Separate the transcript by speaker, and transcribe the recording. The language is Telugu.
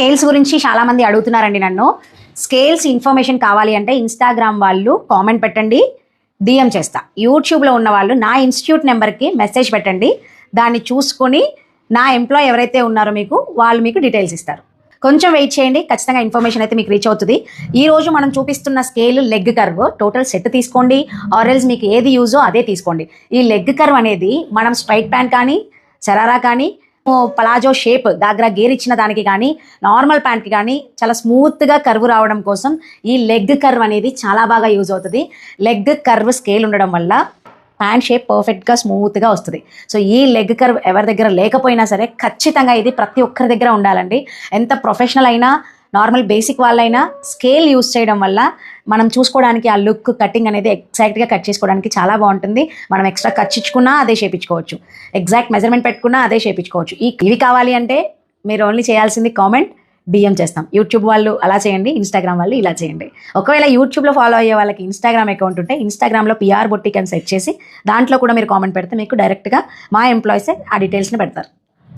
Speaker 1: స్కేల్స్ గురించి చాలామంది అడుగుతున్నారండి నన్ను. స్కేల్స్ ఇన్ఫర్మేషన్ కావాలి అంటే ఇన్స్టాగ్రామ్ వాళ్ళు కామెంట్ పెట్టండి, డిఎం చేస్తా. యూట్యూబ్లో ఉన్న వాళ్ళు నా ఇన్స్టిట్యూట్ నెంబర్కి మెసేజ్ పెట్టండి, దాన్ని చూసుకొని నా ఎంప్లాయ్ ఎవరైతే ఉన్నారో వాళ్ళు మీకు డీటెయిల్స్ ఇస్తారు. కొంచెం వెయిట్ చేయండి, ఖచ్చితంగా ఇన్ఫర్మేషన్ అయితే మీకు రీచ్ అవుతుంది. ఈ రోజు మనం చూపిస్తున్న scale leg curve total set తీసుకోండి, ఆర్ఎల్స్ మీకు ఏది యూజో అదే తీసుకోండి. ఈ లెగ్ కర్వ్ అనేది మనం స్ట్రైట్ ప్యాంట్ కానీ, శరారా కానీ, పలాజో షేప్ దగ్గర గేర్ ఇచ్చిన దానికి కానీ, నార్మల్ ప్యాంట్కి కానీ చాలా స్మూత్గా కర్వ్ రావడం కోసం ఈ లెగ్ కర్వ్ అనేది చాలా బాగా యూజ్ అవుతుంది. లెగ్ కర్వ్ స్కేల్ ఉండడం వల్ల ప్యాంట్ షేప్ పర్ఫెక్ట్గా స్మూత్గా వస్తుంది. సో ఈ లెగ్ కర్వ్ ఎవరి దగ్గర లేకపోయినా సరే ఖచ్చితంగా ఇది ప్రతి ఒక్కరి దగ్గర ఉండాలండి. ఎంత ప్రొఫెషనల్ అయినా, నార్మల్ బేసిక్ వాళ్ళైనా స్కేల్ యూజ్ చేయడం వల్ల మనం చూసుకోవడానికి ఆ లుక్, కటింగ్ అనేది ఎగ్జాక్ట్గా కట్ చేసుకోవడానికి చాలా బాగుంటుంది. మనం ఎక్స్ట్రా కట్ ఇచ్చుకున్నా అదే చేయించుకోవచ్చు, ఎగ్జాక్ట్ మెజర్మెంట్ పెట్టుకున్నా అదే చేయించుకోవచ్చు. ఇవి కావాలి అంటే మీరు ఓన్లీ చేయాల్సింది కామెంట్, డిఎం చేస్తాం. యూట్యూబ్ వాళ్ళు అలా చేయండి, ఇన్స్టాగ్రామ్ వాళ్ళు ఇలా చేయండి. ఒకవేళ యూట్యూబ్లో ఫాలో అయ్యే వాళ్ళకి ఇన్స్టాగ్రామ్ అకౌంట్ ఉంటే ఇన్స్టాగ్రామ్లో పిఆర్ బొటిక్ అని సెట్ చేసి దాంట్లో కూడా మీరు కామెంట్ పెడితే మీకు డైరెక్ట్గా మా ఎంప్లాయీసే ఆ డీటెయిల్స్ని పెడతారు.